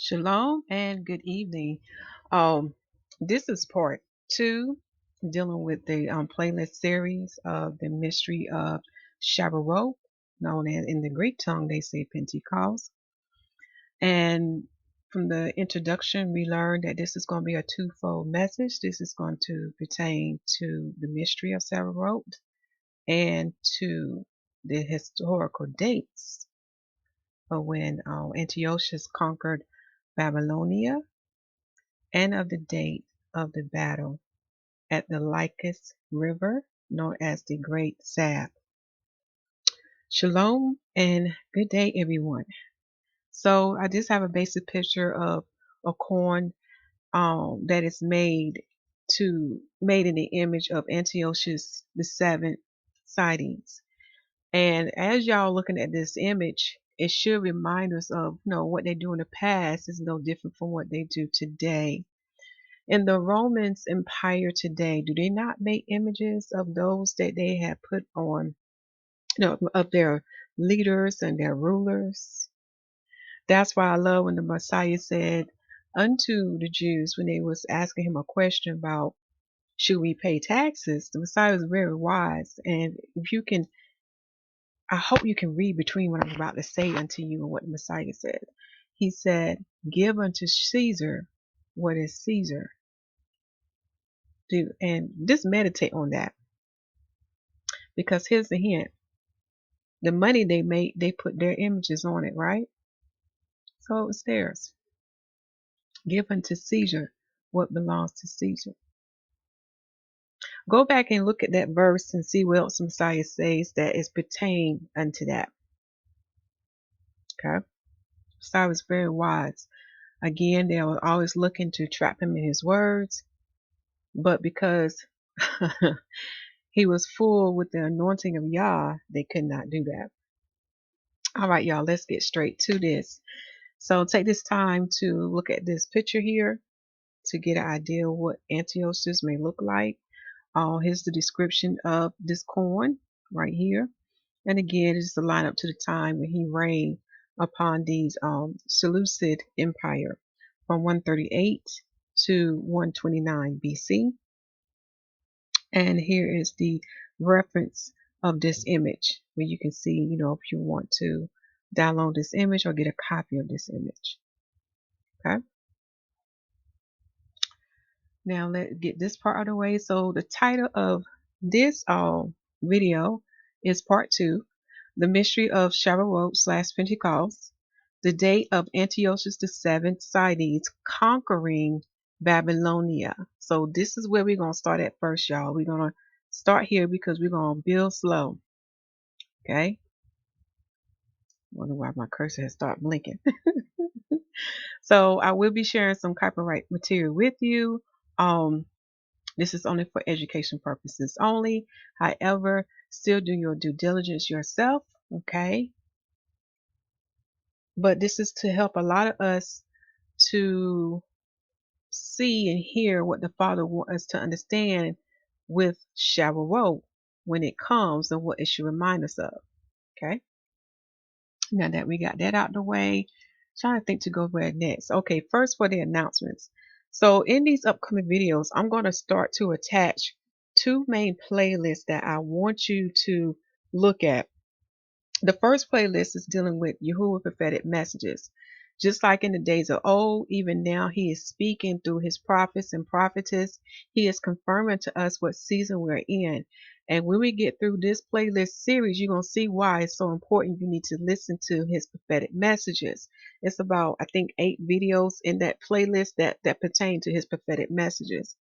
Shalom and good evening. Um, this is part two, dealing with the playlist series of the mystery of Shavuot, known as in the Greek tongue they say Pentecost. And from the introduction, we learned that this is going to be a twofold message. This is going to pertain to the mystery of Shavuot and to the historical dates of when Antiochus conquered Babylonia and of the date of the battle at the Lycus River, known as the Great Sab. Shalom and good day, everyone. So I just have a basic picture of a corn that is made in the image of Antiochus the seventh Sidetes. And as y'all looking at this image, it should remind us of what they do in the past is no different from what they do today. In the Romans Empire today, do they not make images of those that they have put on, of their leaders and their rulers? That's why I love when the Messiah said unto the Jews when they was asking him a question about should we pay taxes, the Messiah was very wise. And if you can, I hope you can read between what I'm about to say unto you and what the Messiah said. He said, give unto Caesar what is Caesar. And just meditate on that, because here's the hint: the money they made, they put their images on it, right? So it's theirs. Give unto Caesar what belongs to Caesar. Go back and look at that verse and see what else Messiah says that is pertain unto that. Okay, Messiah was very wise. Again, they were always looking to trap him in his words, but because he was full with the anointing of Yah, they could not do that. All right, y'all, let's get straight to this. So take this time to look at this picture here to get an idea of what Antiochus may look like. Here's the description of this corn right here. And again, it's to line up to the time when he reigned upon these Seleucid Empire from 138 to 129 BC. And here is the reference of this image where you can see, if you want to download this image or get a copy of this image. Okay. Now let's get this part out of the way. So the title of this video is part two, the mystery of Shavuot / Pentecost, the date of Antiochus the seventh Sidetes conquering Babylonia. So this is where we're gonna start at first, y'all. We're gonna start here because we're gonna build slow. Okay. Wonder why my cursor has started blinking. So I will be sharing some copyright material with you. This is only for education purposes only. However, still do your due diligence yourself, okay? But this is to help a lot of us to see and hear what the Father wants us to understand with Shavuot when it comes and what it should remind us of, okay? Now that we got that out the way, trying to think to go where next. Okay, first for the announcements. So in these upcoming videos, I'm going to start to attach two main playlists that I want you to look at. The first playlist is dealing with YAHUAH prophetic messages. Just like in the days of old, even now he is speaking through his prophets and prophetess. He is confirming to us what season we're in. And when we get through this playlist series, you're going to see why it's so important. You need to listen to his prophetic messages. It's about, I think, 8 videos in that playlist that pertain to his prophetic messages,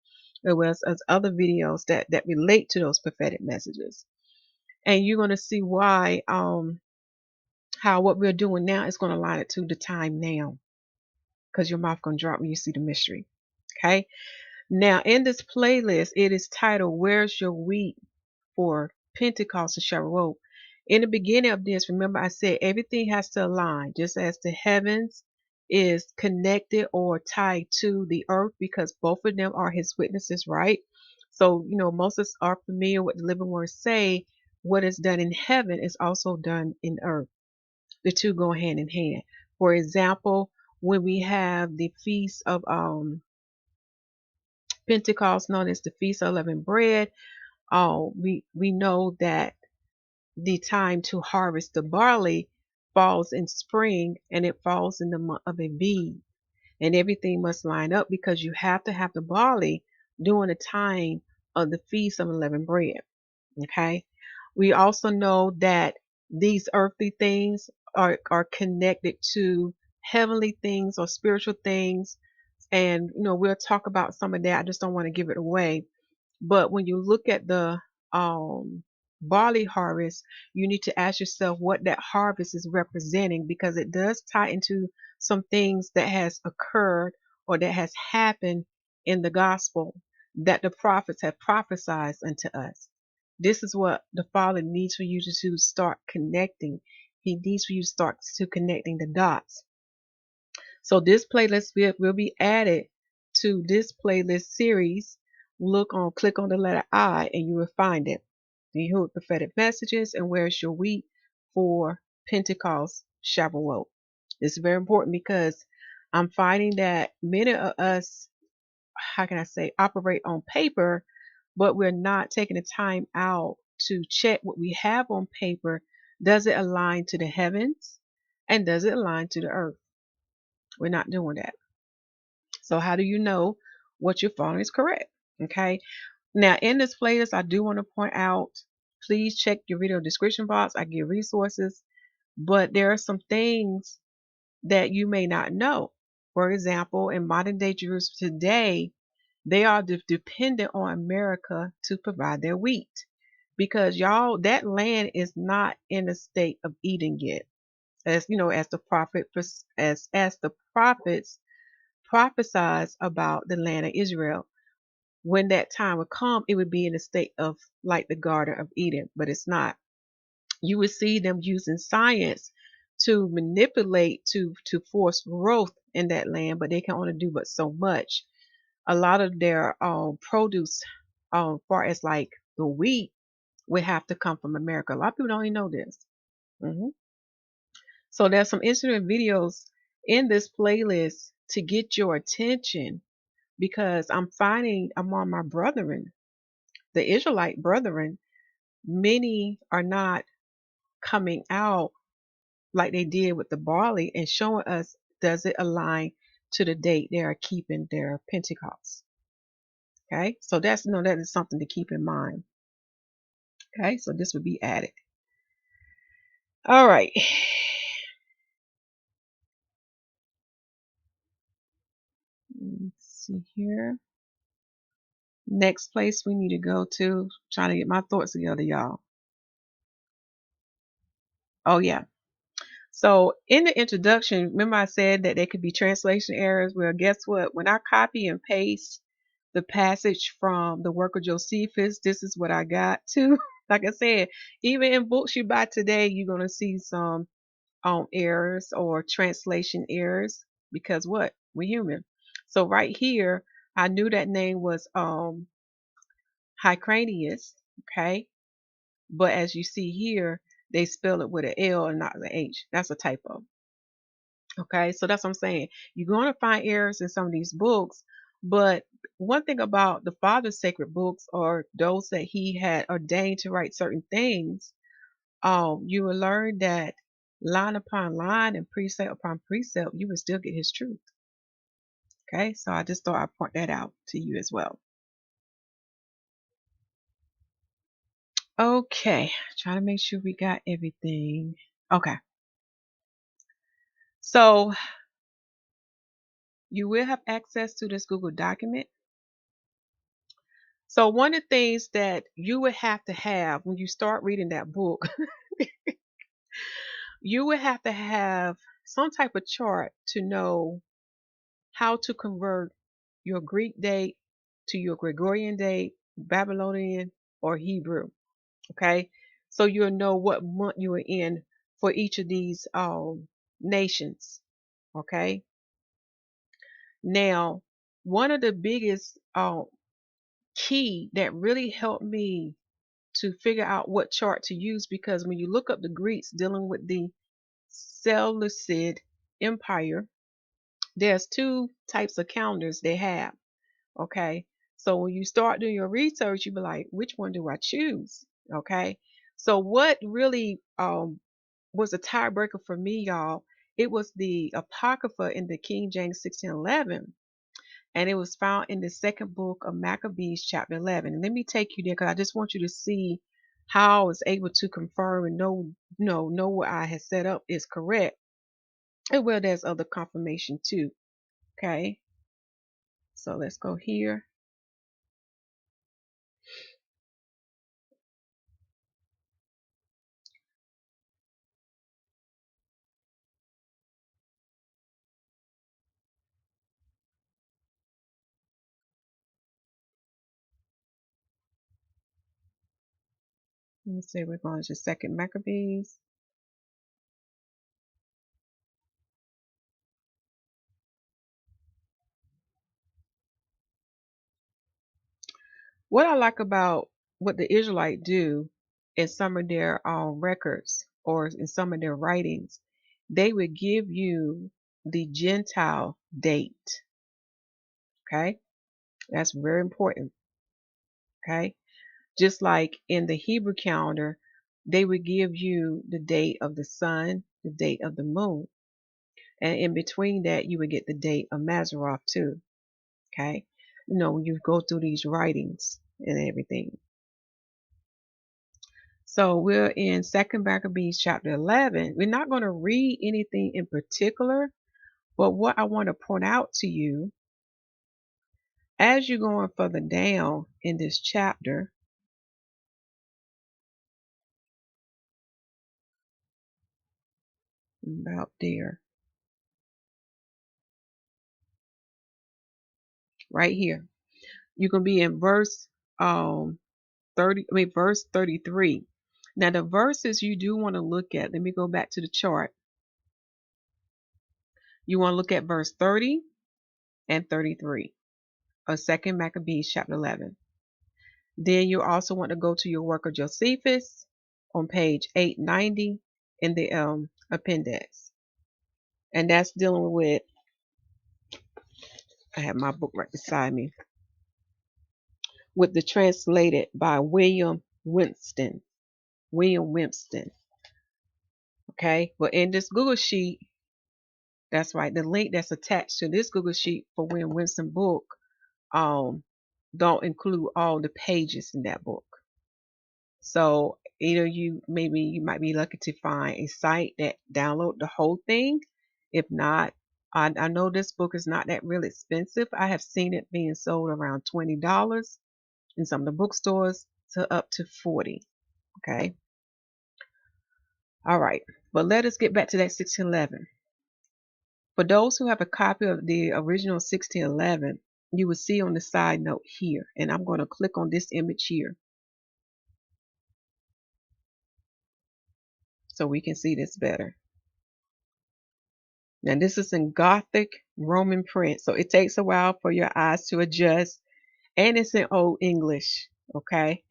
as well as other videos that relate to those prophetic messages. And you're going to see why how what we're doing now is going to line it to the time now, because your mouth going to drop when you see the mystery. Okay. Now in this playlist, it is titled Where's Your Wheat for Pentecost and Shavuot. In the beginning of this, remember I said everything has to align, just as the heavens is connected or tied to the earth, because both of them are his witnesses, right? So most of us are familiar with the living words say what is done in heaven is also done in earth. The two go hand in hand. For example, when we have the feast of Pentecost, known as the Feast of Unleavened Bread, we know that the time to harvest the barley falls in spring, and it falls in the month of Abib, and everything must line up because you have to have the barley during the time of the Feast of Unleavened Bread. Okay. We also know that these earthly things are connected to heavenly things or spiritual things. And, we'll talk about some of that. I just don't want to give it away. But when you look at the um, barley harvest, you need to ask yourself what that harvest is representing, because it does tie into some things that has occurred or that has happened in the gospel that the prophets have prophesied unto us. This is what the Father needs for you to start connecting. He needs for you to start to connecting the dots. So this playlist will be added to this playlist series. Click on the letter I, and you will find it. The Yahuwah Prophetic Messages and Where's Your Wheat for Pentecost Shavuot. It's very important because I'm finding that many of us, how can I say, operate on paper, but we're not taking the time out to check what we have on paper. Does it align to the heavens? And does it align to the earth? We're not doing that. So how do you know what you're following is correct? Okay. Now in this playlist, I do want to point out, please check your video description box. I give resources, but there are some things that you may not know. For example, in modern day Jerusalem today, they are dependent on America to provide their wheat, because y'all, that land is not in a state of eating yet. As you know, as the the prophets prophesies about the land of Israel. When that time would come, it would be in a state of like the Garden of Eden, but it's not. You would see them using science to manipulate to force growth in that land, but they can only do but so much. A lot of their produce, far as like the wheat, would have to come from America. A lot of people don't even know this. hmm So there's some interesting videos in this playlist to get your attention, because I'm finding among my brethren, the Israelite brethren, many are not coming out like they did with the barley and showing us, does it align to the date they are keeping their Pentecost. Okay, so that is something to keep in mind. Okay, so this would be added. All right. Let's see here. Next place we need to go to. Trying to get my thoughts together, y'all. Oh yeah. So in the introduction, remember I said that there could be translation errors. Well, guess what? When I copy and paste the passage from the work of Josephus, this is what I got too. Like I said, even in books you buy today, you're gonna see some errors or translation errors, because what? We're human. So right here, I knew that name was Hyrcanus, okay? But as you see here, they spell it with an L and not the H. That's a typo. Okay, so that's what I'm saying. You're going to find errors in some of these books, but one thing about the Father's sacred books, or those that He had ordained to write certain things, you will learn that line upon line and precept upon precept, you will still get His truth. Okay, so I just thought I'd point that out to you as well. Okay, trying to make sure we got everything. Okay, so you will have access to this Google document. So one of the things that you would have to have when you start reading that book, you would have to have some type of chart to know how to convert your Greek date to your Gregorian date, Babylonian, or Hebrew. Okay, so you'll know what month you are in for each of these nations. Okay, now one of the biggest key that really helped me to figure out what chart to use, because when you look up the Greeks dealing with the Seleucid Empire, There's two types of calendars they have. Okay. So when you start doing your research, you be like, which one do I choose? Okay. So what really was a tiebreaker for me, y'all? It was the Apocrypha in the King James 1611, and it was found in the second book of Maccabees, chapter 11. And let me take you there because I just want you to see how I was able to confirm and know what I had set up is correct. And well, there's other confirmation too. Okay, so let's go here. Let me see, we're going to second Maccabees. What I like about what the Israelite do in some of their records or in some of their writings, they would give you the Gentile date. Okay, that's very important. Okay, just like in the Hebrew calendar, they would give you the date of the sun, the date of the moon, and in between that, you would get the date of Mazzaroth too. Okay, when you go through these writings and everything. So we're in Second Maccabees chapter 11. We're not going to read anything in particular, but what I want to point out to you as you're going further down in this chapter, about there, right here, you're going to be in verse 33. Now the verses you do want to look at, let me go back to the chart. You want to look at verse 30 and 33 of Second Maccabees chapter 11. Then you also want to go to your work of Josephus on page 890 in the appendix. And that's dealing with, I have my book right beside me, with the translated by William Winston. William Winston. Okay, but in this Google sheet, that's right, the link that's attached to this Google sheet for William Winston book um, don't include all the pages in that book. So either you might be lucky to find a site that download the whole thing. If not, I know this book is not that really expensive. I have seen it being sold around $20 in some of the bookstores to up to 40. Okay. All right. But let us get back to that 1611. For those who have a copy of the original 1611, you will see on the side note here, and I'm going to click on this image here so we can see this better. Now this is in Gothic Roman print, so it takes a while for your eyes to adjust, and it's in Old English, okay?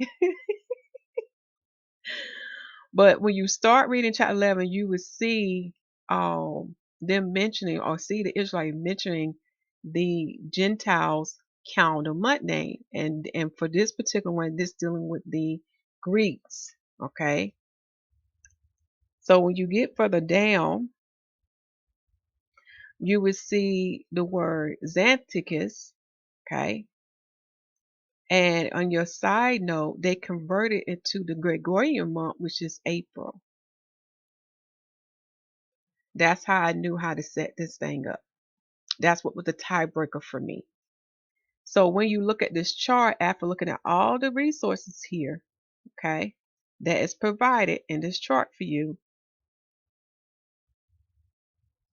But when you start reading chapter 11, you will see them mentioning or see the Israelites mentioning the Gentiles calendar month name, and for this particular one, this dealing with the Greeks, okay? So when you get further down, you will see the word Xanthicus, okay? And on your side note, they converted it to the Gregorian month, which is April. That's how I knew how to set this thing up. That's what was the tiebreaker for me. So when you look at this chart, after looking at all the resources here, okay, that is provided in this chart for you,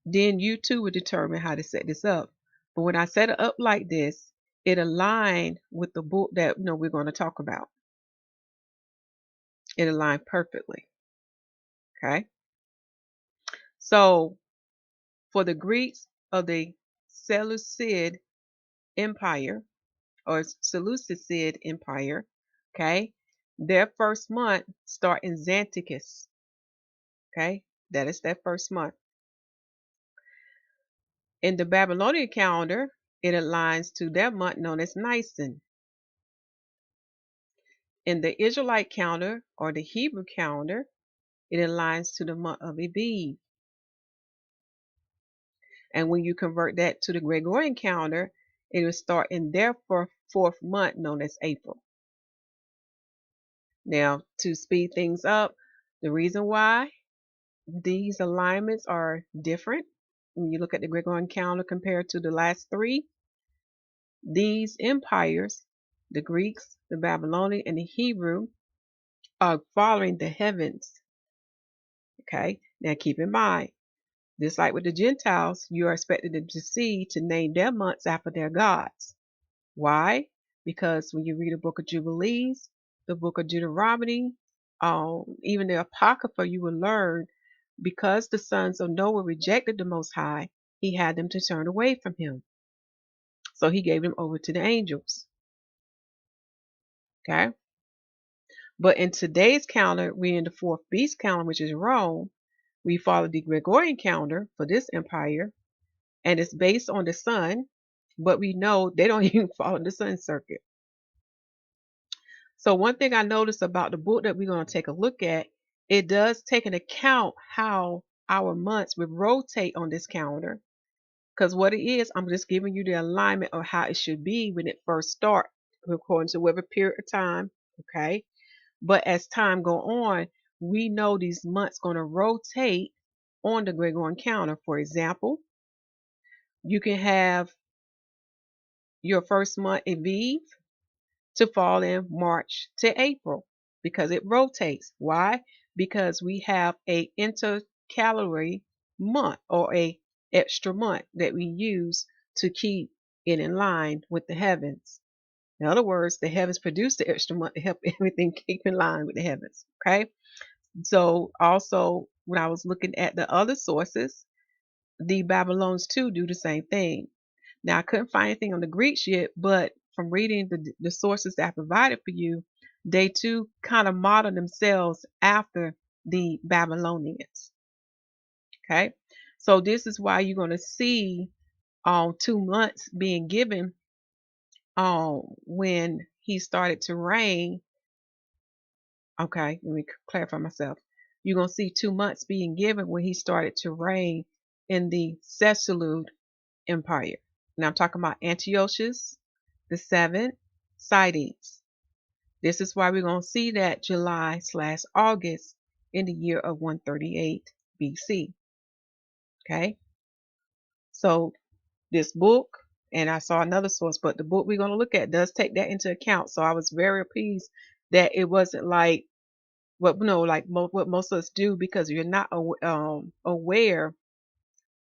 then you too will determine how to set this up. But when I set it up like this, it aligned with the book that we're going to talk about. It aligned perfectly. Okay. So for the Greeks of the Seleucid Empire or Seleucid Empire, okay, their first month start in Xanthicus. Okay, that is their first month. In the Babylonian calendar, it aligns to their month known as Nisan. In the Israelite calendar or the Hebrew calendar, it aligns to the month of Aviv. And when you convert that to the Gregorian calendar, it will start in their fourth month known as April. Now, to speed things up, the reason why these alignments are different when you look at the Gregorian calendar compared to the last three, these empires, the Greeks, the Babylonian, and the Hebrew, are following the heavens. Okay, now keep in mind, just like with the Gentiles, you are expected to name their months after their gods. Why? Because when you read the book of Jubilees, the book of Deuteronomy, even the Apocrypha, you will learn because the sons of Noah rejected the Most High, he had them to turn away from him. So he gave them over to the angels. Okay? But in today's calendar, we're in the fourth beast calendar, which is Rome. We follow the Gregorian calendar for this empire, and it's based on the sun, but we know they don't even follow the sun circuit. So one thing I noticed about the book that we're going to take a look at, it does take into account how our months would rotate on this calendar. Because what it is, I'm just giving you the alignment of how it should be when it first starts, according to whatever period of time. Okay. But as time go on, we know these months going to rotate on the Gregorian calendar. For example, you can have your first month Aviv to fall in March to April because it rotates. Why? Because we have a intercalary month or a extra month that we use to keep it in line with the heavens. In other words, the heavens produce the extra month to help everything keep in line with the heavens. Okay. So also when I was looking at the other sources, the Babylonians too do the same thing. Now, I couldn't find anything on the Greeks yet, but from reading the sources that I provided for you, they too kind of model themselves after the Babylonians. Okay, so this is why you're going to see 2 months being given when he started to reign. Okay, let me clarify myself. You're going to see 2 months being given when he started to reign in the Seleucid Empire. Now I'm talking about Antiochus the VII, Sidetes. This is why we're going to see that July/August in the year of 138 BC. Okay, so this book, and I saw another source, but the book we're going to look at does take that into account. So I was very pleased that it wasn't like what most of us do because you're not aware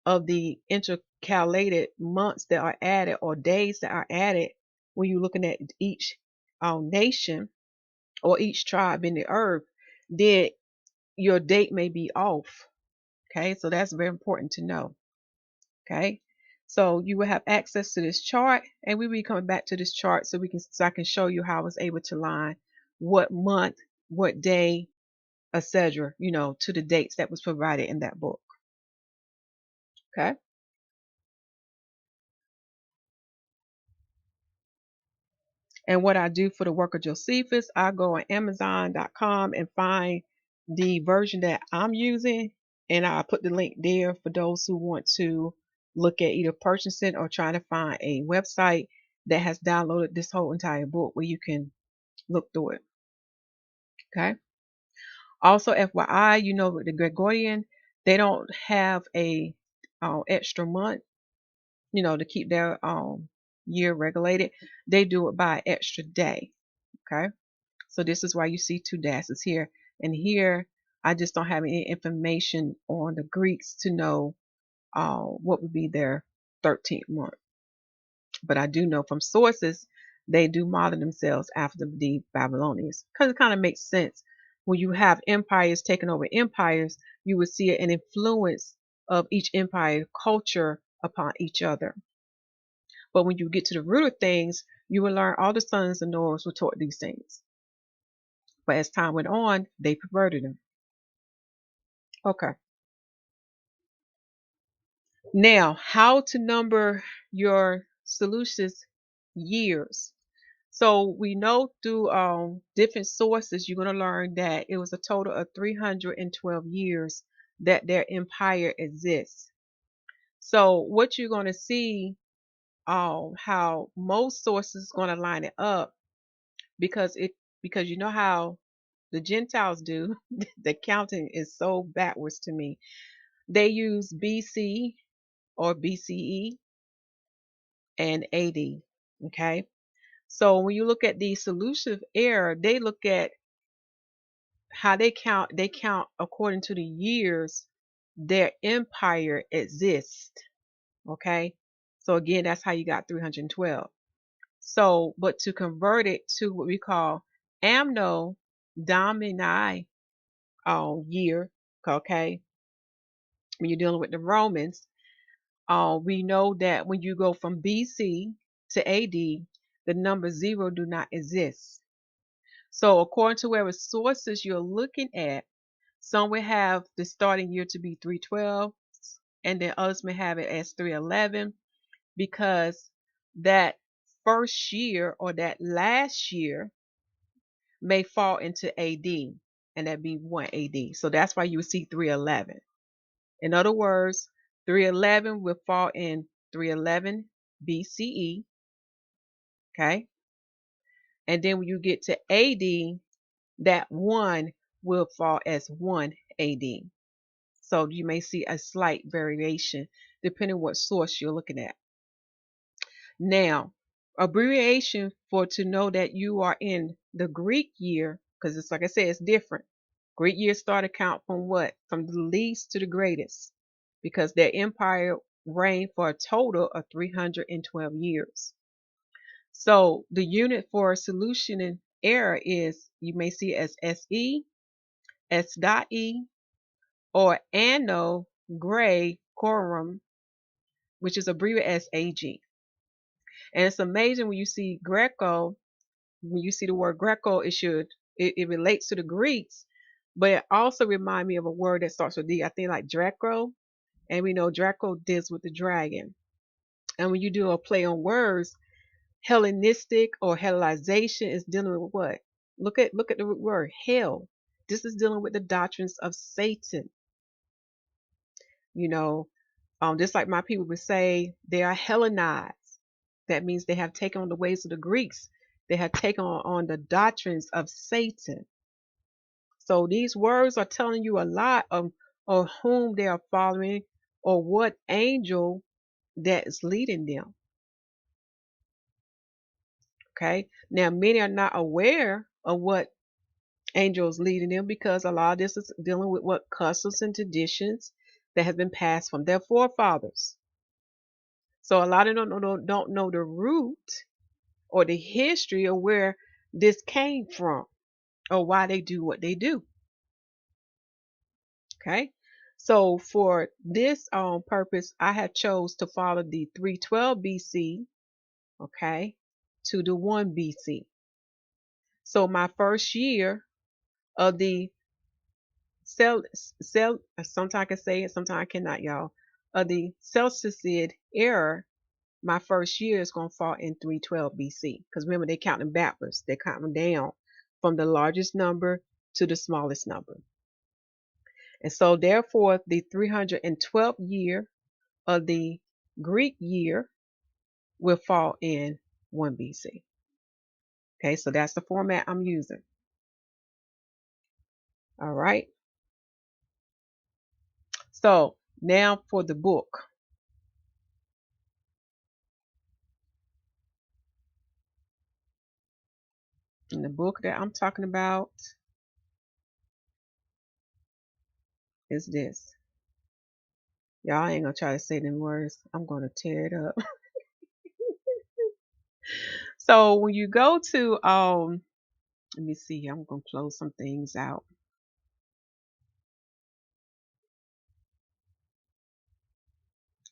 of the intercalated months that are added or days that are added when you're looking at each nation or each tribe in the earth, then your date may be off. Okay, so that's very important to know. Okay, so you will have access to this chart, and we will be coming back to this chart so I can show you how I was able to line what month, what day, etc. To the dates that was provided in that book. Okay. And what I do for the work of Josephus, I go on Amazon.com and find the version that I'm using, and I put the link there for those who want to look at either purchasing or trying to find a website that has downloaded this whole entire book where you can look through it. Okay. Also, FYI, with the Gregorian, they don't have a extra month, to keep their year regulated. They do it by extra day. Okay. So this is why you see two dashes here. And here, I just don't have any information on the Greeks to know what would be their 13th month. But I do know from sources, they do model themselves after the Babylonians. Because it kind of makes sense. When you have empires taking over empires, you would see an influence of each empire culture upon each other. But when you get to the root of things, you will learn all the sons of Noah were taught these things. But as time went on, they perverted them. Okay. Now, how to number your Seleucus years. So we know through different sources, you're going to learn that it was a total of 312 years that their empire exists. So what you're going to see, how most sources going to line it up, because you know how the Gentiles do. The counting is so backwards to me. They use BC or BCE and AD. Okay. So when you look at the Seleucid era, they look at how they count according to the years their empire exists. Okay. So again, that's how you got 312. So, but to convert it to what we call Amno Domini year, okay, when you're dealing with the Romans, we know that when you go from BC to AD, the number zero do not exist. So according to whatever sources you're looking at, some will have the starting year to be 312, and then others may have it as 311, because that first year or that last year may fall into AD, and that'd be 1 AD. So that's why you would see 311. In other words, 311 will fall in 311 BCE, okay? And then when you get to AD, that 1 will fall as 1 AD. So you may see a slight variation depending what source you're looking at. Now, abbreviation for to know that you are in the Greek year, because it's like I said, it's different. Greek years start to count from what? From the least to the greatest, because their empire reigned for a total of 312 years. So the unit for solution in error is, you may see it as SE, S.E, or Anno Gray Corum, which is abbreviated as AG. And it's amazing when you see Greco, when you see the word Greco, it relates to the Greeks, but it also reminds me of a word that starts with D. I think like Draco, and we know Draco deals with the dragon. And when you do a play on words, Hellenistic or Hellenization is dealing with what? Look at the word hell. This is dealing with the doctrines of Satan. You know, just like my people would say, they are Hellenized. That means they have taken on the ways of the Greeks. They have taken on the doctrines of Satan. So these words are telling you a lot of whom they are following, or what angel that is leading them. Okay. Now many are not aware of what angel is leading them, because a lot of this is dealing with what customs and traditions that have been passed from their forefathers. So a lot of them don't know the root or the history of where this came from, or why they do what they do. Okay. So for this purpose, I have chose to follow the 312 BC, okay, to the 1 BC. So my first year of the sometimes I can say it, sometimes I cannot, y'all, of the Celticid era, my first year is going to fall in 312 BC. Because remember, they count them backwards. They count them down from the largest number to the smallest number. And so therefore, the 312th year of the Greek year will fall in 1 BC. Okay, so that's the format I'm using. All right. So now for the book. And the book that I'm talking about is this. Y'all ain't gonna try to say them words. I'm gonna tear it up. So when you go to let me see here, I'm gonna close some things out.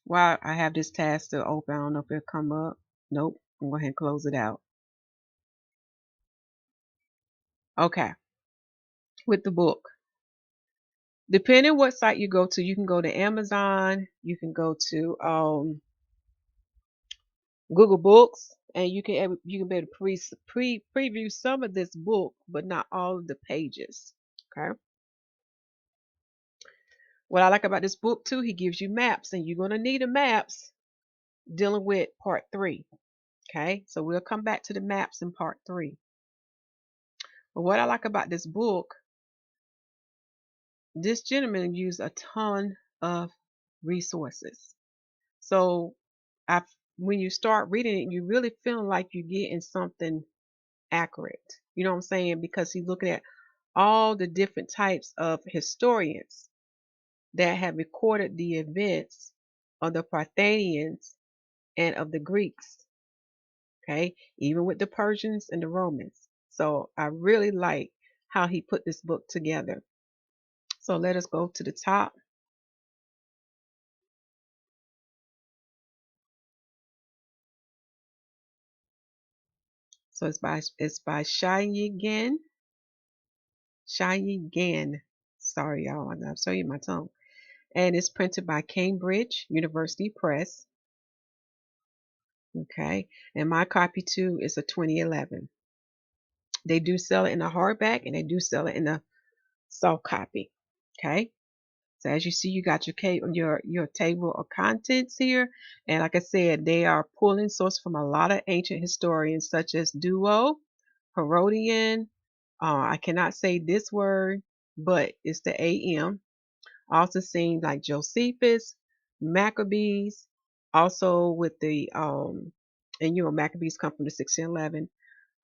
While I have this task to open, I don't know if it'll come up. Nope. I'm going to go ahead and close it out. Okay. With the book. Depending what site you go to, you can go to Amazon, you can go to Google Books, and you can be able to preview some of this book, but not all of the pages. Okay. What I like about this book too, he gives you maps, and you're gonna need a maps dealing with part 3. Okay, so we'll come back to the maps in part 3. But what I like about this book, this gentleman used a ton of resources. So I, when you start reading it, you really feel like you're getting something accurate. You know what I'm saying? Because he's looking at all the different types of historians that have recorded the events of the Parthians and of the Greeks. Okay, even with the Persians and the Romans. So I really like how he put this book together. So let us go to the top. So it's by Shayigan. Shayigan. Sorry, y'all. I'm showing you my tongue. And it's printed by Cambridge University Press. Okay. And my copy too is a 2011. They do sell it in a hardback and they do sell it in a soft copy. Okay. So as you see, you got your table of contents here, and like I said, they are pulling source from a lot of ancient historians such as Duo, Herodian. I cannot say this word, but it's the AM. Also seen like Josephus, Maccabees, also with the and Maccabees come from the 1611.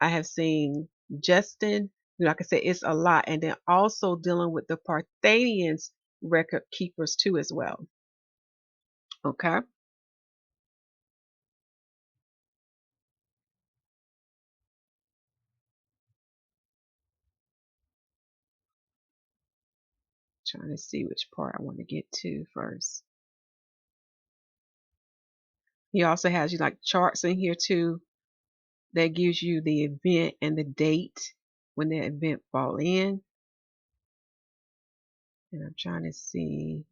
I have seen Justin. Like I said, it's a lot. And then also dealing with the Parthians record keepers too as well. Okay. Trying to see which part I want to get to first. He also has you like charts in here too that gives you the event and the date when the event fall in. And I'm trying to see.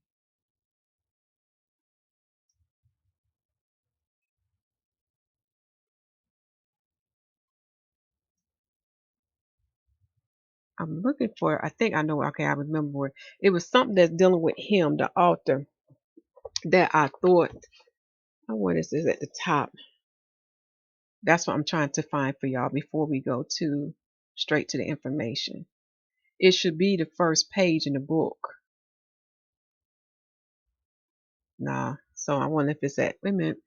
I'm looking for, I think I know, okay, I remember. It was something that's dealing with him, the author, that I thought, oh, what is this at the top? That's what I'm trying to find for y'all before we go to straight to the information. It should be the first page in the book. Nah, so I wonder if it's at, wait a minute.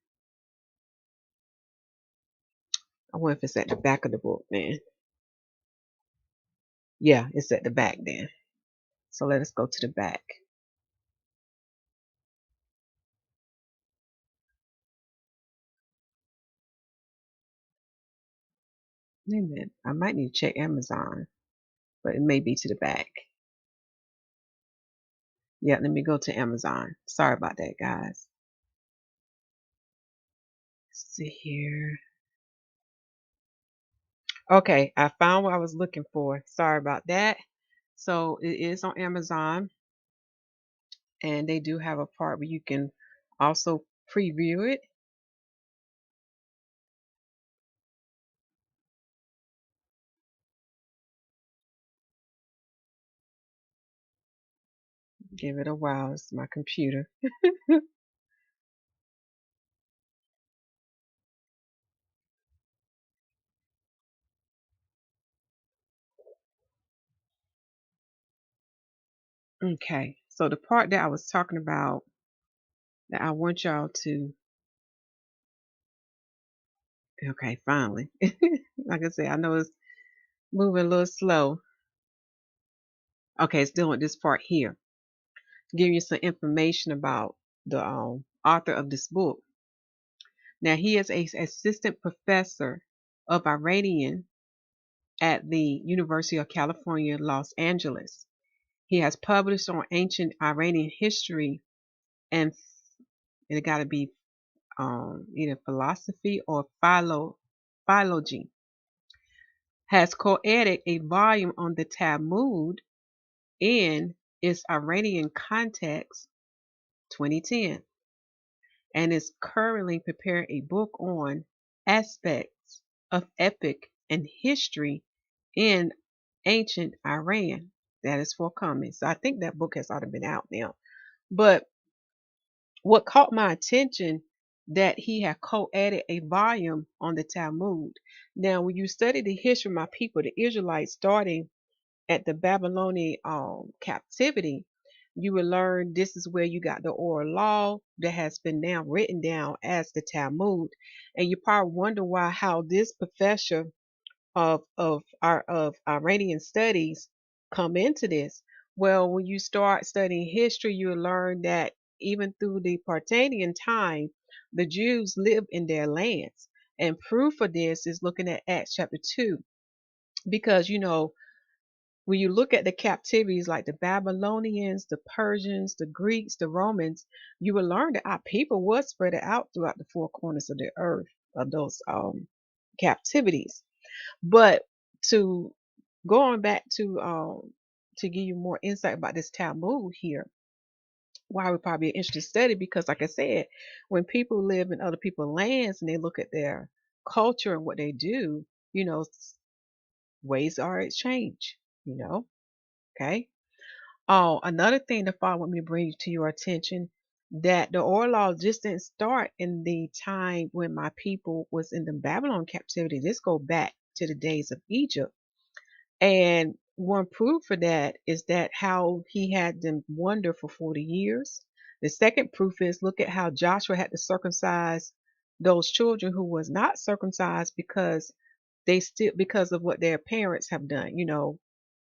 I wonder if it's at the back of the book then. Yeah, it's at the back then. So let us go to the back. Wait a minute. I might need to check Amazon, but it may be to the back. Yeah, let me go to Amazon. Sorry about that, guys. Let's see here. Okay, I found what I was looking for. Sorry about that. So it is on Amazon, and they do have a part where you can also preview it. Give it a while. It's my computer. Okay, so the part that I was talking about that I want y'all to, okay, finally. Like I said, I know it's moving a little slow. Okay, it's dealing with this part here. Giving you some information about the author of this book. Now, he is a assistant professor of Iranian at the University of California, Los Angeles. He has published on ancient Iranian history and it got to be either philosophy or philology. Has co-edited a volume on the Talmud in It's Iranian Context 2010 and is currently preparing a book on aspects of epic and history in ancient Iran. That is forthcoming. So I think that book has already been out now. But what caught my attention that he had co-added a volume on the Talmud. Now, when you study the history of my people, the Israelites, starting at the Babylonian captivity, you will learn this is where you got the oral law that has been now written down as the Talmud. And you probably wonder why how this professor of Iranian studies come into this. Well, when you start studying history, you'll learn that even through the Parthian time, the Jews lived in their lands. And proof of this is looking at Acts chapter 2. Because, when you look at the captivities like the Babylonians, the Persians, the Greeks, the Romans, you will learn that our people was spread out throughout the four corners of the earth of those captivities. But to going back to give you more insight about this Talmud here, why would probably an interesting study because like I said, when people live in other people's lands and they look at their culture and what they do, ways are exchanged, you know. Okay. Oh, another thing the Father want me to bring to your attention that the oral law just didn't start in the time when my people was in the Babylon captivity. This go back to the days of Egypt. And one proof for that is that how he had them wander for 40 years. The second proof is look at how Joshua had to circumcise those children who was not circumcised because they still because of what their parents have done,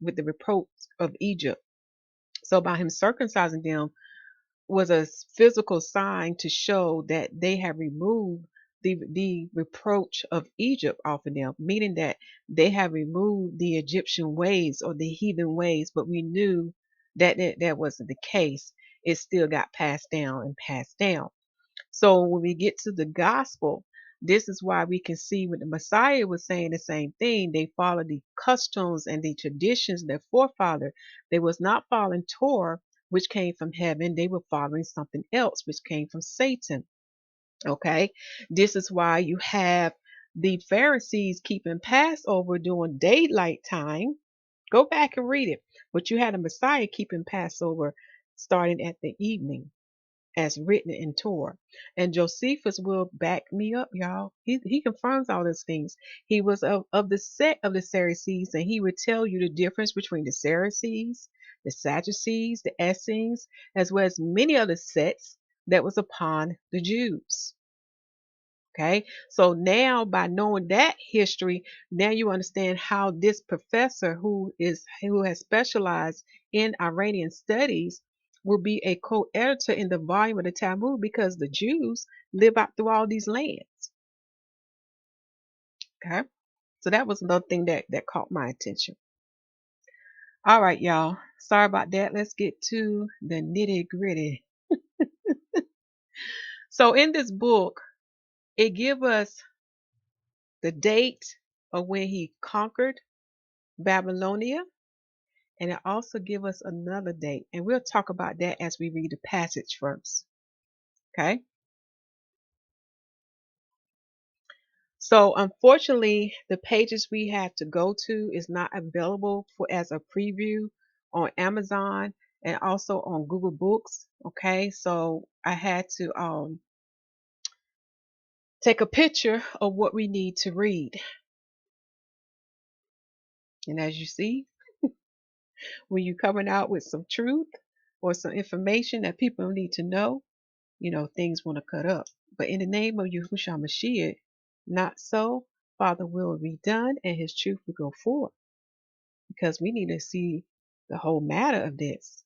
with the reproach of Egypt. So by him circumcising them was a physical sign to show that they have removed the reproach of Egypt off of them, meaning that they have removed the Egyptian ways or the heathen ways, but we knew that that wasn't the case. It still got passed down and passed down. So when we get to the gospel, this is why we can see when the Messiah was saying the same thing. They followed the customs and the traditions of their forefather. They was not following Torah, which came from heaven. They were following something else, which came from Satan. Okay. This is why you have the Pharisees keeping Passover during daylight time. Go back and read it. But you had a Messiah keeping Passover starting at the evening as written in Torah. And Josephus will back me up, y'all. He confirms all those things. He was of the sect of the Pharisees, and he would tell you the difference between the Pharisees, the Sadducees, the Essenes, as well as many other sects that was upon the Jews. Okay, so now by knowing that history, now you understand how this professor who has specialized in Iranian studies will be a co-editor in the volume of the Talmud because the Jews live out through all these lands. Okay, so that was another thing that caught my attention. All right, y'all. Sorry about that. Let's get to the nitty gritty. So in this book, it gives us the date of when he conquered Babylonia. And it also give us another date. And we'll talk about that as we read the passage first. Okay. So unfortunately, the pages we have to go to is not available for as a preview on Amazon and also on Google Books. Okay. So I had to take a picture of what we need to read. And as you see, when you're coming out with some truth or some information that people need to know, things want to cut up. But in the name of Yahushua Mashiach, not so. Father will be done and his truth will go forth because we need to see the whole matter of this.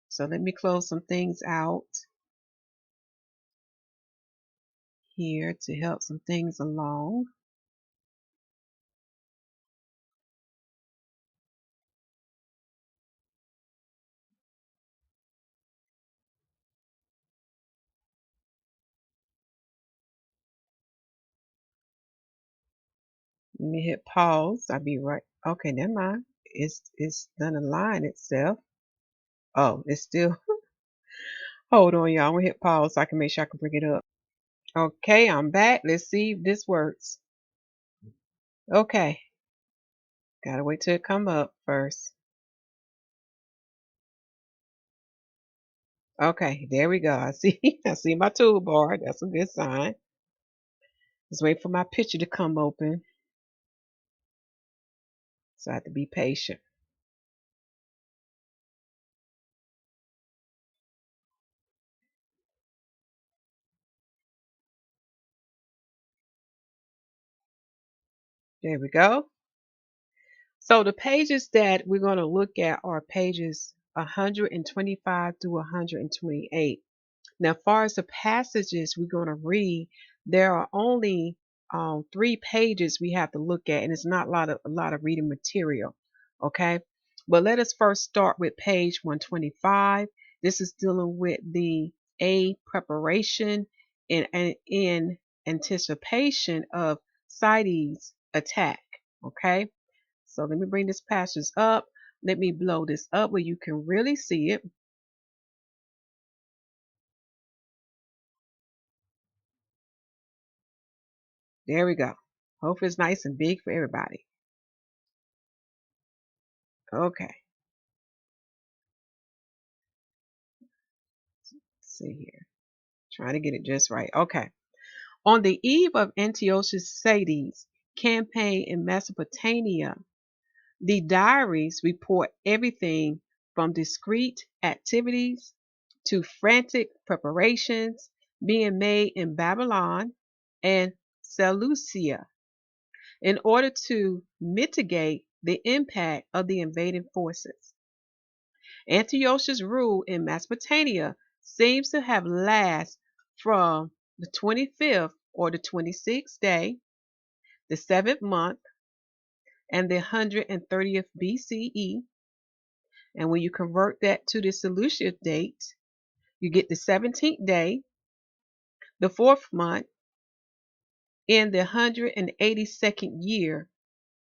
So let me close some things out here to help some things along. Let me hit pause. I'll be right. Okay, never mind. It's done align itself. Oh, it's still. Hold on, y'all. I'm gonna hit pause so I can make sure I can bring it up. Okay, I'm back. Let's see if this works. Okay, gotta wait till it come up first. Okay, there we go. I see. I see my toolbar. That's a good sign. Just wait for my picture to come open. So I have to be patient. There we go. So the pages that we're going to look at are pages 125 through 128. Now, as far as the passages we're going to read, there are only 3 pages we have to look at, and it's not a lot of reading material. Okay, but let us first start with page 125. This is dealing with the A preparation in anticipation of Sidetes attack. Okay, so let me bring this passage up. Let me blow this up where you can really see it. There we go. Hope it's nice and big for everybody. Okay, let's see here. Trying to get it just right. Okay. On the eve of Antiochus Sidetes' campaign in Mesopotamia, the diaries report everything from discreet activities to frantic preparations being made in Babylon and Seleucia in order to mitigate the impact of the invading forces. Antiochus' rule in Mesopotamia seems to have lasted from the 25th or the 26th day, the 7th month, and the 130th BCE. And when you convert that to the Seleucid date, you get the 17th day, the 4th month, in the 182nd year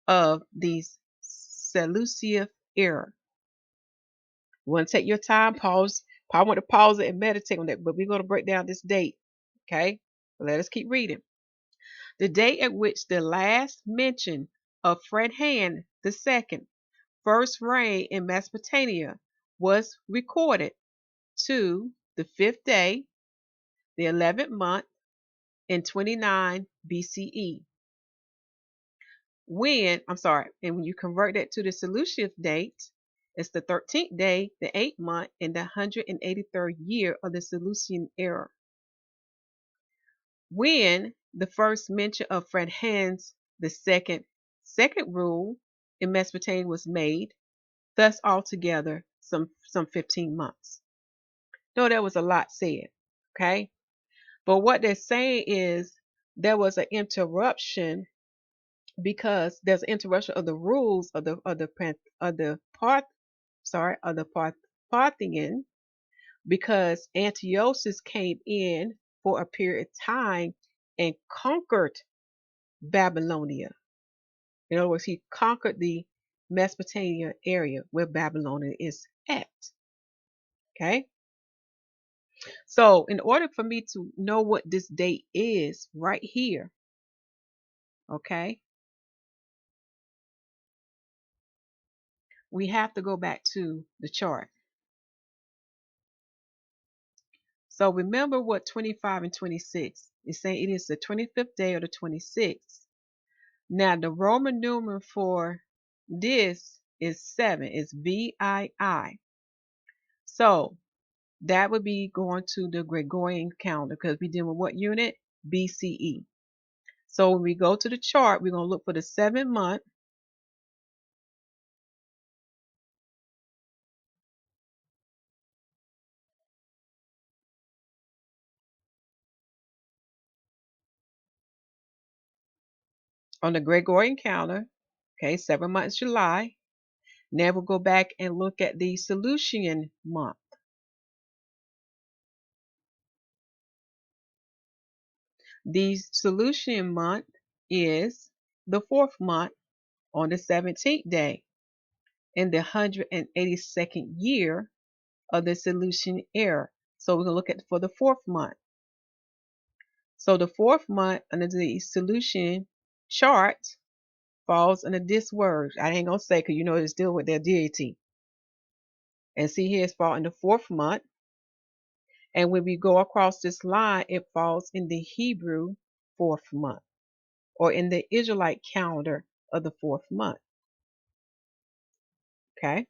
of the Seleucid era. You want to take your time, pause. I want to pause it and meditate on that, but we're going to break down this date. Okay? Let us keep reading. The date at which the last mention of Fredhan II first reigned in Mesopotamia was recorded to the 5th day, the 11th month, in 29 BCE. And when you convert that to the Seleucid date, it's the 13th day, the 8th month, in the 183rd year of the Seleucian era. When the first mention of Fredhan's the second rule in Mesopotamia was made, thus altogether some 15 months. No, that was a lot said. Okay. But what they're saying is there was an interruption because there's an interruption of the rules of the Parthian because Antiochus came in for a period of time and conquered Babylonia. In other words, he conquered the Mesopotamia area where Babylonia is at. Okay. So, in order for me to know what this date is right here, okay, we have to go back to the chart. So, remember what 25 and 26 is saying it is the 25th day or the 26th. Now, the Roman numeral for this is 7, it's VII. So, that would be going to the Gregorian calendar because we deal with what unit? BCE. So when we go to the chart, we're going to look for the 7th month. On the Gregorian calendar. Okay, 7 months July. Now we'll go back and look at the Seleucian month. The Seleucian month is the fourth month on the 17th day in the 182nd year of the Seleucian era. So we're going to look at for the fourth month. So the fourth month under the Seleucian chart falls under this word. I ain't going to say because you know it's dealing with their deity. And see here it's fall in the fourth month. And when we go across this line, it falls in the Hebrew fourth month or in the Israelite calendar of the fourth month. Okay.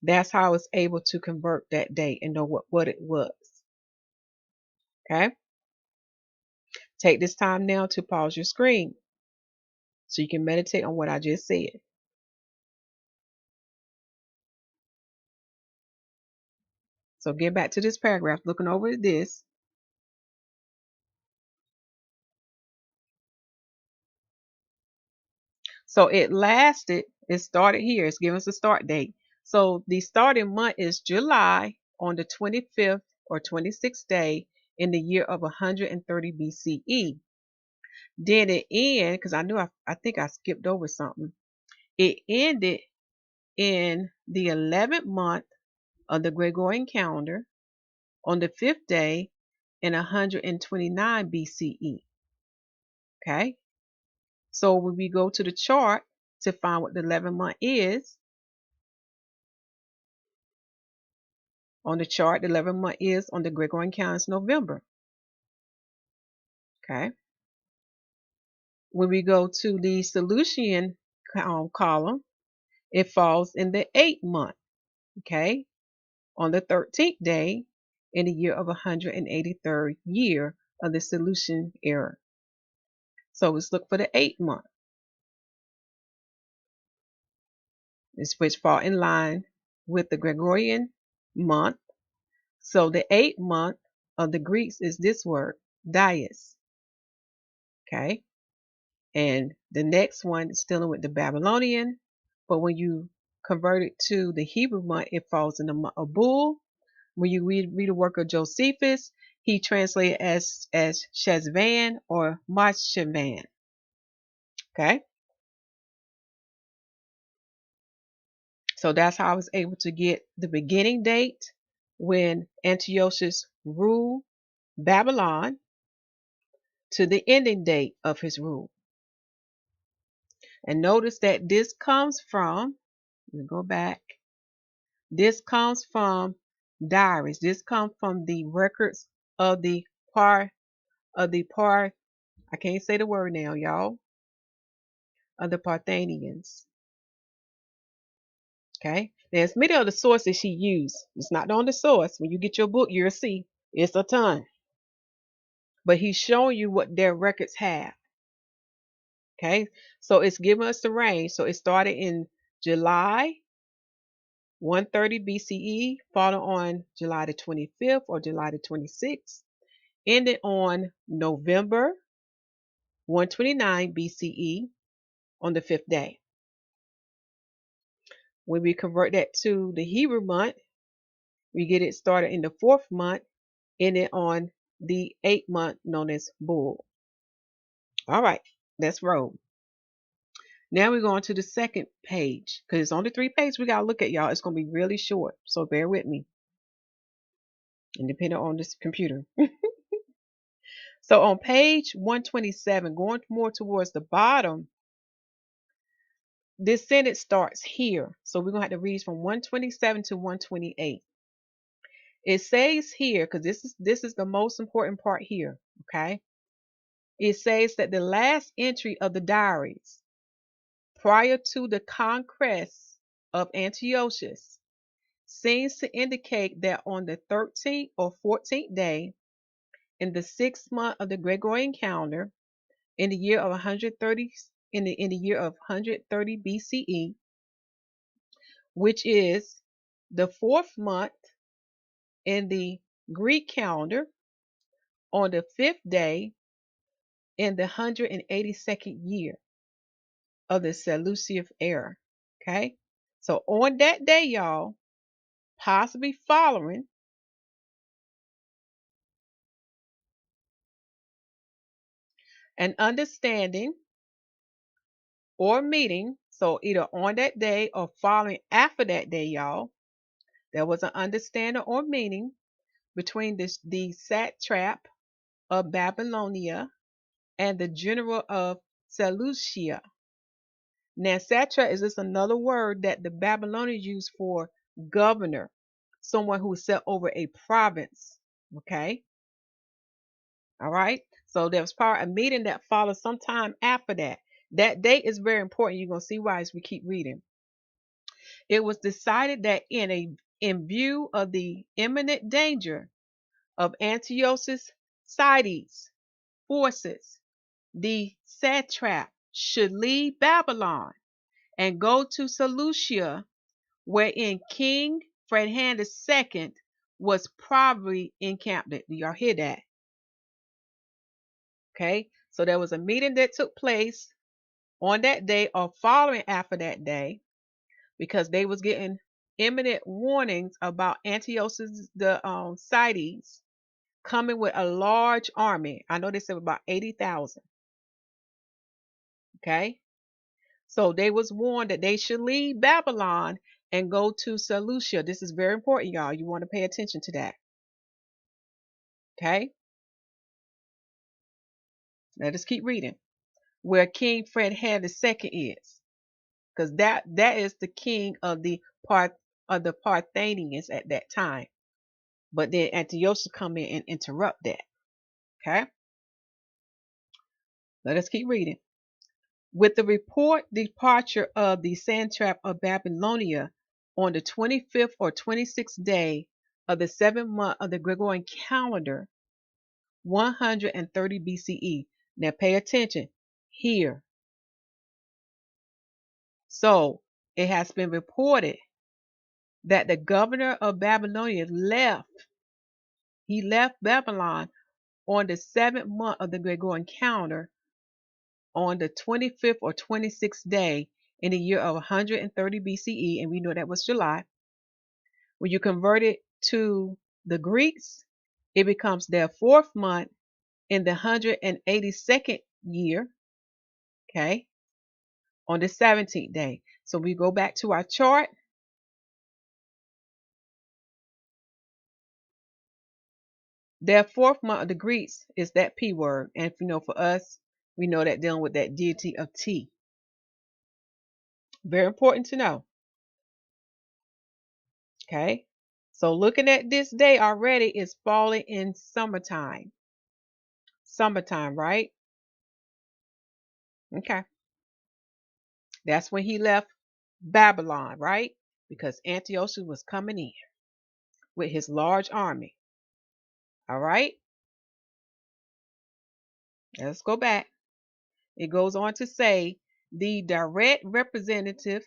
That's how I was able to convert that date and know what it was. Okay. Take this time now to pause your screen so you can meditate on what I just said. So get back to this paragraph, looking over this. So it started here. It's giving us a start date. So the starting month is July on the 25th or 26th day in the year of 130 BCE. Then it ended, because I think I skipped over something. It ended in the 11th month of the Gregorian calendar on the 5th day in 129 BCE. Okay. So when we go to the chart to find what the 11th month is, on the chart, the 11th month is on the Gregorian calendar is November. Okay. When we go to the Seleucian column, it falls in the 8th month. Okay. On the 13th day in the year of 183rd year of the Seleucian era. So let's look for the 8th month. Which fall in line with the Gregorian month. So the 8th month of the Greeks is this word, dies. Okay. And the next one is dealing with the Babylonian. But when you convert it to the Hebrew month, it falls in the month of Bull. When you read the work of Josephus, he translated as Shezvan or Mashvan. Okay. So that's how I was able to get the beginning date when Antiochus ruled Babylon to the ending date of his rule. And notice that this comes from, let me go back, this comes from diaries. This comes from the records of the I can't say the word now, y'all, of the Parthenians. Okay. There's many of the sources she used. It's not the only source. When you get your book, you'll see it's a ton. But he's showing you what their records have. Okay. So it's giving us the range. So it started in July 130 BCE, followed on July the 25th or July the 26th, ended on November 129 BCE on the 5th day. When we convert that to the Hebrew month, we get it started in the 4th month, ended on the 8th month known as Bull. All right, let's roll. Now we're going to the second page because it's only 3 pages we got to look at, y'all. It's going to be really short, so bear with me. And depending on this computer. So on page 127, going more towards the bottom, this sentence starts here. So we're going to have to read from 127 to 128. It says here, because this is the most important part here, okay? It says that the last entry of the diaries prior to the conquest of Antiochus seems to indicate that on the 13th or 14th day in the 6th month of the Gregorian calendar in the year of 130 in the year of 130 BCE, which is the 4th month in the Greek calendar on the 5th day in the 182nd year of the Seleucid era. Okay, so on that day, y'all, possibly following, An understanding or meeting, so either on that day or following after that day, y'all, there was an understanding or meeting between the satrap of Babylonia and the general of Seleucia. Now, satrap is just another word that the Babylonians used for governor, someone who set over a province. Okay, all right. So there was probably a meeting that followed sometime after that. That date is very important. You're gonna see why as we keep reading. It was decided that in view of the imminent danger of Antiochus Sidetes forces, the satrap should leave Babylon and go to Seleucia, wherein King Fredhand II was probably encamped. Do y'all hear that? Okay, so there was a meeting that took place on that day or following after that day because they was getting imminent warnings about Antiochus the Sidetes coming with a large army. I know they said about 80,000. Okay, so they was warned that they should leave Babylon and go to Seleucia. This is very important, y'all. You want to pay attention to that. Okay, let us keep reading. Where King Fredhand II is, because that is the king of the Parthenians at that time. But then Antiochus come in and interrupt that. Okay, let us keep reading. With the report departure of the satrap of Babylonia on the 25th or 26th day of the seventh month of the Gregorian calendar, 130 BCE. Now pay attention here. So it has been reported that the governor of Babylonia left Babylon on the seventh month of the Gregorian calendar on the 25th or 26th day in the year of 130 BCE, and we know that was July. When you convert it to the Greeks, it becomes their fourth month in the 182nd year, okay, on the 17th day. So we go back to our chart. Their fourth month of the Greeks is that P word. And if you know, for us, we know that dealing with that deity of T. Very important to know. Okay. So looking at this day already is falling in summertime. Summertime, right? Okay. That's when he left Babylon, right? Because Antiochus was coming in with his large army. All right. Let's go back. It goes on to say the direct representative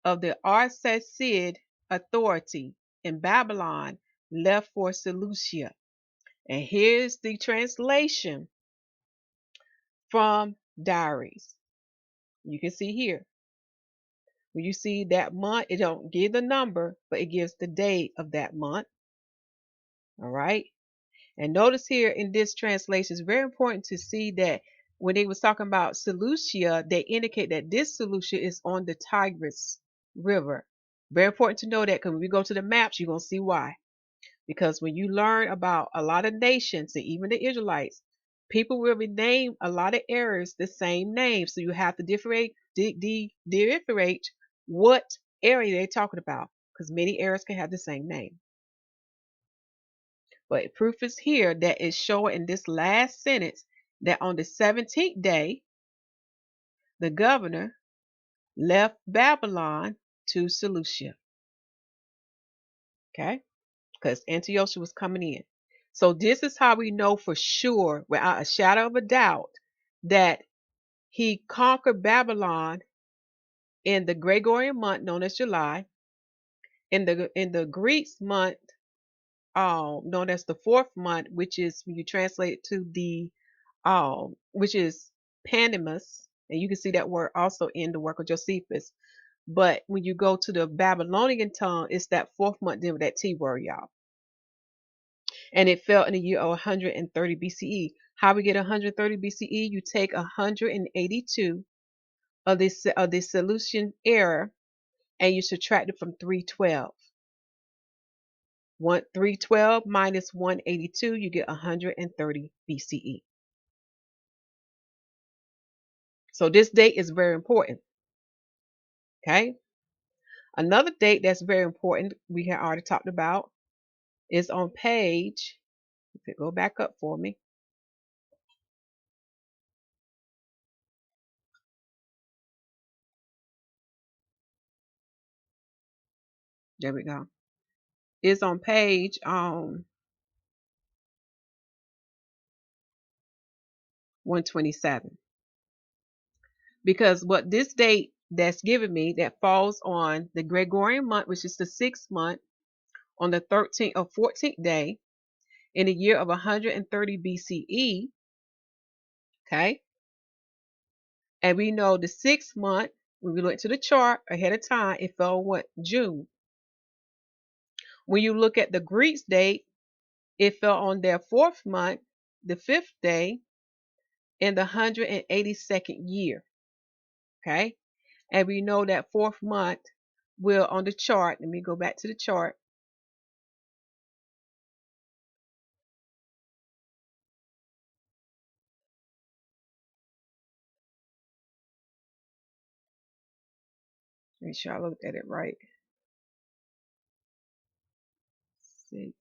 of the Arsacid authority in Babylon left for Seleucia. And here's the translation from diaries. You can see here. When you see that month, it don't give the number, but it gives the day of that month. All right. And notice here in this translation, it's very important to see that when they was talking about Seleucia, they indicate that this Seleucia is on the Tigris River. Very important to know that because when we go to the maps, you're going to see why. Because when you learn about a lot of nations and even the Israelites, people will rename a lot of areas the same name. So you have to differentiate what area they're talking about because many areas can have the same name. But proof is here that is showing in this last sentence that on the 17th day, the governor left Babylon to Seleucia. Okay? Because Antiochus was coming in. So this is how we know for sure, without a shadow of a doubt, that he conquered Babylon in the Gregorian month known as July, in the Greek month known as the fourth month, which is when you translate it to the which is Pandemus, and you can see that word also in the work of Josephus. But when you go to the Babylonian tongue, it's that fourth month then with that T word, y'all. And it fell in the year of 130 BCE. How we get 130 BCE? You take 182 of the Seleucian era and you subtract it from 312. 312 minus 182, you get 130 BCE. So this date is very important. Okay. Another date that's very important we have already talked about is on page. If it go back up for me. There we go. It's on page 127. Because what this date that's given me that falls on the Gregorian month, which is the 6th month, on the 13th or 14th day in the year of 130 BCE. Okay. And we know the 6th month, when we look to the chart ahead of time, it fell what? June. When you look at the Greeks date, it fell on their 4th month, the 5th day, in the 182nd year. Okay. And we know that 4th month will on the chart. Let me go back to the chart. Make sure I looked at it right. 6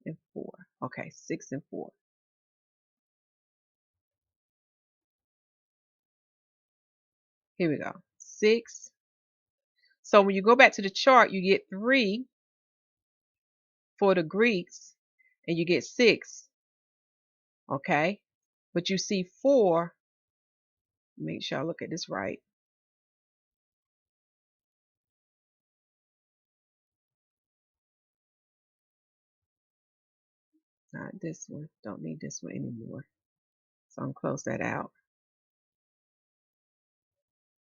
and 4. Okay, 6 and 4. Here we go. 6. So when you go back to the chart, you get 3 for the Greeks and you get 6. Okay. But you see 4. Make sure I look at this right. Not this one. Don't need this one anymore. So I'm close that out.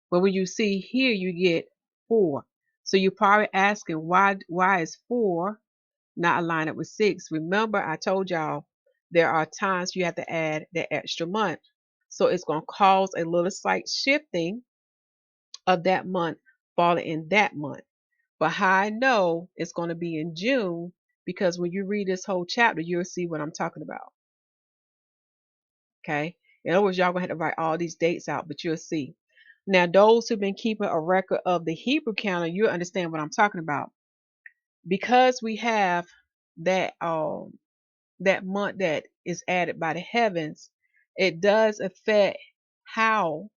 But when you see here, you get 4. So you're probably asking why is 4 not aligned up with 6? Remember, I told y'all there are times you have to add the extra month. So it's going to cause a little slight shifting of that month falling in that month. But how I know it's going to be in June, because when you read this whole chapter, you'll see what I'm talking about. Okay. In other words, y'all gonna have to write all these dates out, but you'll see. Now, those who've been keeping a record of the Hebrew calendar, you'll understand what I'm talking about. Because we have that month that is added by the heavens, it does affect how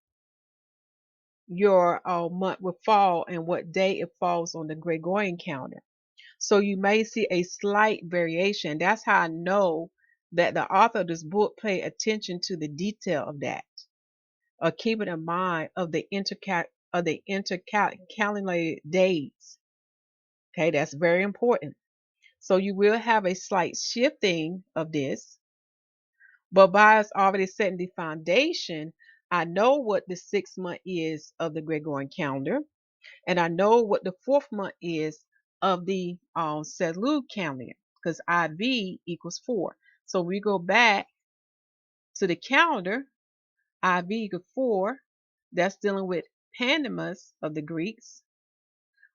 your month will fall and what day it falls on the Gregorian calendar. So you may see a slight variation. That's how I know that the author of this book paid attention to the detail of that, or keeping in mind of the intercalendar days. Okay, that's very important. So you will have a slight shifting of this, but by us already setting the foundation, I know what the 6th month is of the Gregorian calendar, and I know what the 4th month is of the Shalum calendar, because IV equals 4. So we go back to the calendar, IV equals 4. That's dealing with Pandemus of the Greeks.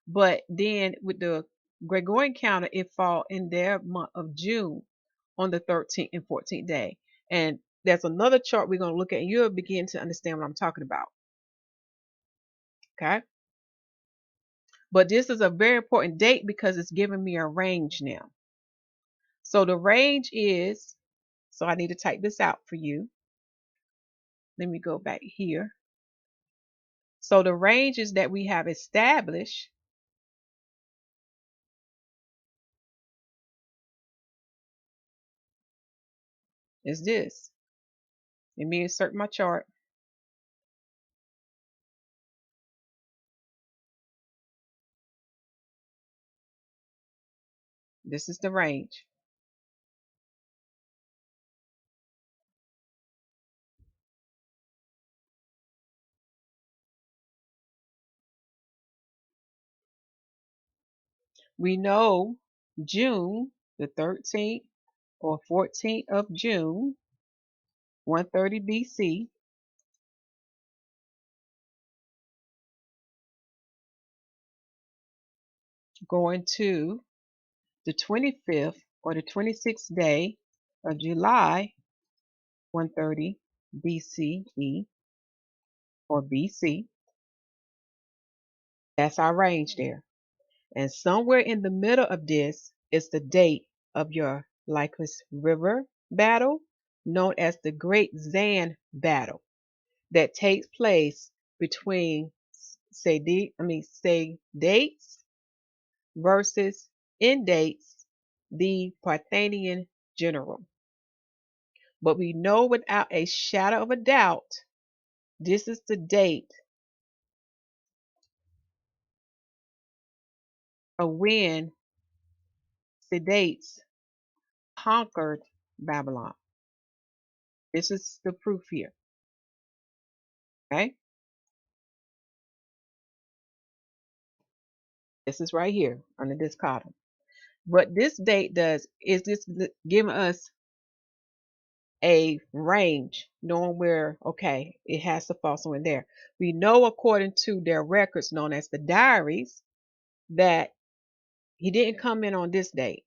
But then with the Gregorian calendar, it fall in their month of June on the 13th and 14th day. And there's another chart we're going to look at, and you'll begin to understand what I'm talking about. Okay. But this is a very important date because it's giving me a range now. So the range is, so I need to type this out for you. Let me go back here. So the ranges that we have established is this. Let me insert my chart. This is the range. We know June the 13th or 14th of June, 130 BC, going to the 25th or the 26th day of July, 130 BCE or BC. That's our range there. And somewhere in the middle of this is the date of your Lycus River battle, known as the Great Zan battle, that takes place between Sidetes versus Endates, the Parthenian general. But we know without a shadow of a doubt, this is the date of when Sidetes conquered Babylon. This is the proof here. Okay? This is right here under this column. What this date does is this giving us a range, knowing where, okay, it has to fall somewhere there. We know according to their records known as the diaries that he didn't come in on this date.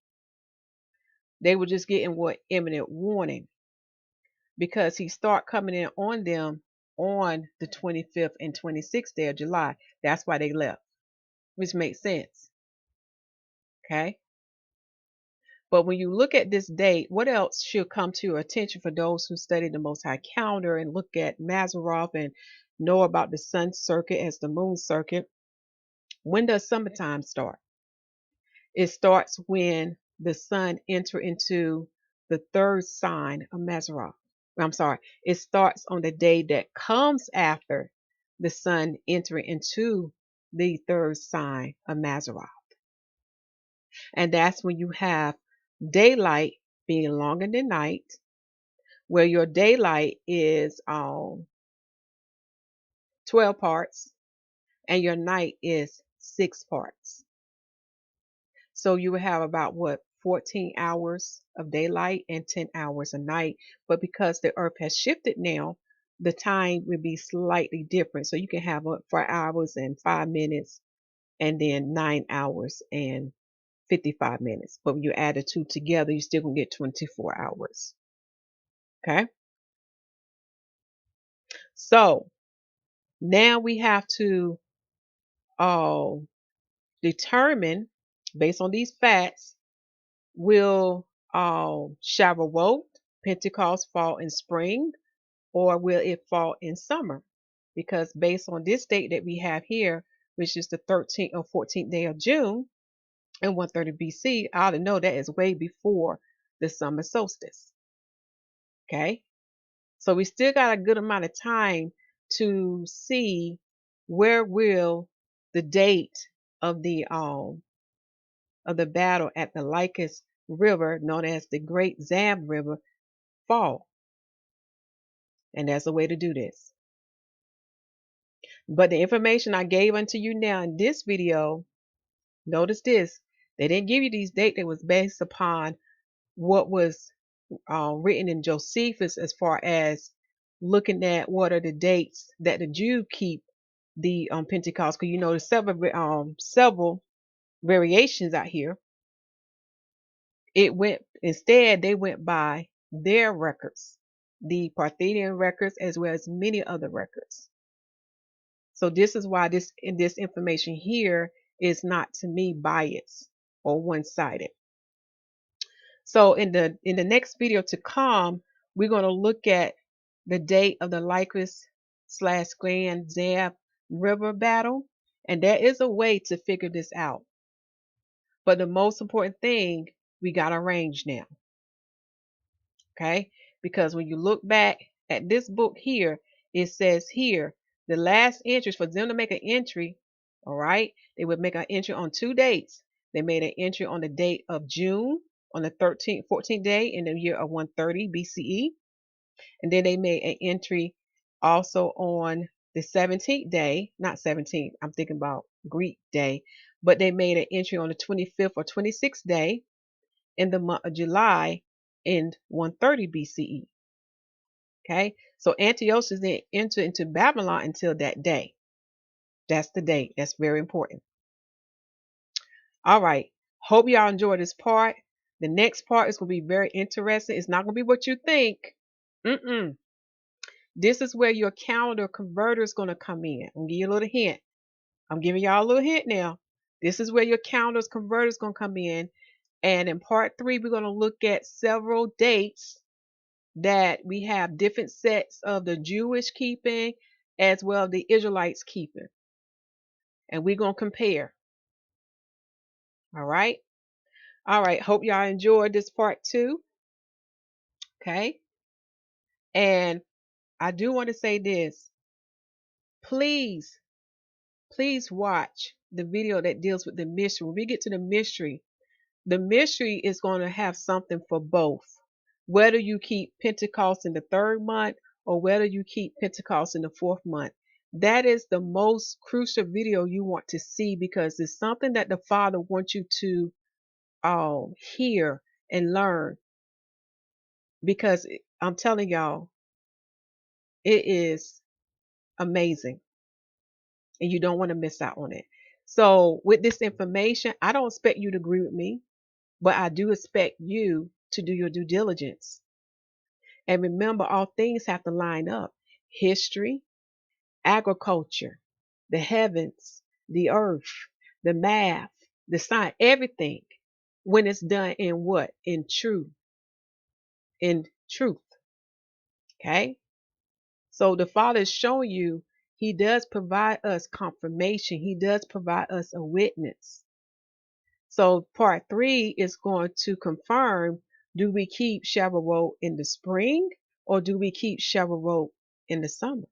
They were just getting what imminent warning because he start coming in on them on the 25th and 26th day of July. That's why they left, which makes sense. Okay. But when you look at this date, what else should come to your attention for those who study the Most High Calendar and look at Mazzaroth and know about the sun circuit as the moon circuit? When does summertime start? It starts when the sun enters into the third sign of Mazzaroth. I'm sorry, it starts on the day that comes after the sun entering into the third sign of Mazzaroth. And that's when you have daylight being longer than night, where your daylight is 12 parts and your night is 6 parts. So you will have about what 14 hours of daylight and 10 hours of night. But because the earth has shifted now, the time will be slightly different. So you can have 4 hours and 5 minutes and then 9 hours and 55 minutes. But when you add the two together, you still gonna get 24 hours. Okay. So now we have to uh, determine, based on these facts, will Shavuot, Pentecost, fall in spring or will it fall in summer? Because based on this date that we have here, which is the 13th or 14th day of June in 130 BC, I ought to know that is way before the summer solstice. Okay. So we still got a good amount of time to see where will the date of the battle at the Lycus River, known as the Great Zab River, fall. And there's a way to do this. But the information I gave unto you now in this video, notice this, they didn't give you these dates. It was based upon what was written in Josephus as far as looking at what are the dates that the Jew keep the Pentecost. Because you know there's several variations out here. They went by their records, the Parthenian records as well as many other records. So this is why this information here is not to me biased or one-sided. So in the next video to come, we're going to look at the date of the Lycus / Grand Zab River battle, and there is a way to figure this out. But the most important thing, we got a range now. Okay? Because when you look back at this book here, it says here, the last entries for them to make an entry, all right, they would make an entry on 2 dates. They made an entry on the date of June on the 13th, 14th day in the year of 130 BCE. And then they made an entry also on the 17th day, not 17th, I'm thinking about Greek day, but they made an entry on the 25th or 26th day in the month of July in 130 BCE. Okay, so Antiochus didn't enter into Babylon until that day. That's the date. That's very important. All right. Hope y'all enjoy this part. The next part is going to be very interesting. It's not going to be what you think. Mm-mm. This is where your calendar converter is going to come in. I'm going to give you a little hint. I'm giving y'all a little hint now. This is where your calendar's converter is going to come in. And in part 3, we're going to look at several dates that we have different sets of the Jewish keeping as well as the Israelites keeping. And we're going to compare. All right. All right. Hope y'all enjoyed this part 2. Okay. And I do want to say this. Please, please watch the video that deals with the mystery. When we get to the mystery is going to have something for both. Whether you keep Pentecost in the 3rd month or whether you keep Pentecost in the 4th month. That is the most crucial video you want to see because it's something that the Father wants you to hear and learn. Because I'm telling y'all, it is amazing and you don't want to miss out on it. So, with this information, I don't expect you to agree with me, but I do expect you to do your due diligence. And remember, all things have to line up: history, agriculture, the heavens, the earth, the math, the science, everything when it's done in what? In truth. Okay? So the Father is showing you He does provide us confirmation. He does provide us a witness. So part 3 is going to confirm, do we keep Shavuot in the spring or do we keep Shavuot in the summer?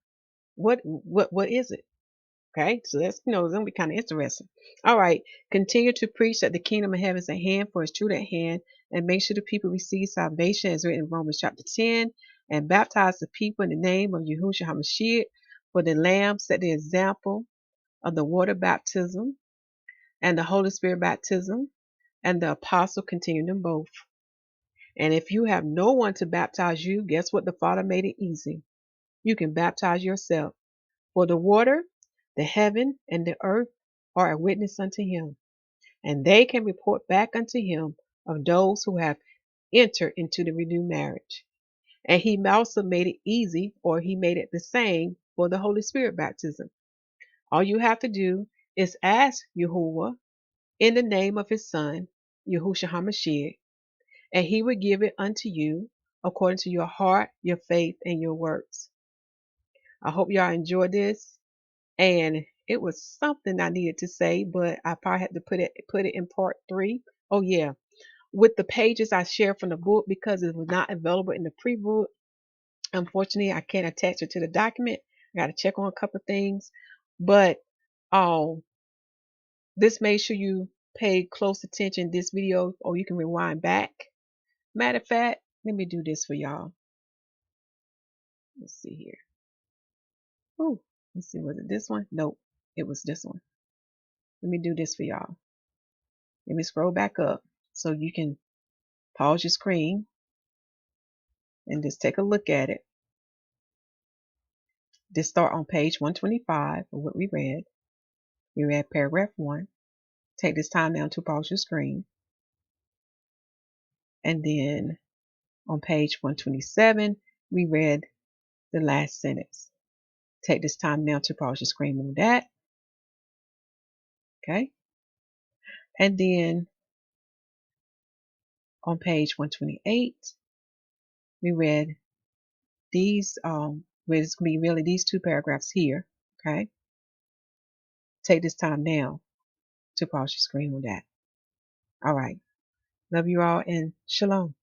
What is it? Okay, so that's it's gonna be kind of interesting. All right, continue to preach that the kingdom of heaven is at hand, for it's true at hand, and make sure the people receive salvation as written in Romans chapter 10, and baptize the people in the name of Yahusha HaMashiach, for the Lamb set the example of the water baptism and the Holy Spirit baptism, and the apostle continued them both. And if you have no one to baptize you, guess what? The Father made it easy. You can baptize yourself. For the water, the heaven, and the earth are a witness unto him, and they can report back unto him of those who have entered into the renewed marriage. And he also made it easy, or he made it the same for the Holy Spirit baptism. All you have to do is ask Yahuwah in the name of his Son, Yahusha HaMashiach, and he will give it unto you according to your heart, your faith, and your works. I hope y'all enjoyed this. And it was something I needed to say, but I probably had to put it in part 3. Oh yeah, with the pages I shared from the book because it was not available in the pre-book. Unfortunately, I can't attach it to the document. I got to check on a couple of things, but um, this made sure you pay close attention in this video, or you can rewind back. Matter of fact, let me do this for y'all. Let's see here. Oh, let's see, was it this one? Nope, it was this one. Let me do this for y'all. Let me scroll back up so you can pause your screen and just take a look at it. Just start on page 125 of what we read. We read paragraph 1. Take this time down to pause your screen. And then on page 127, we read the last sentence. Take this time now to pause your screen on that. Okay. And then on page 128, we read these, it's going to be really these 2 paragraphs here. Okay. Take this time now to pause your screen on that. All right. Love you all and shalom.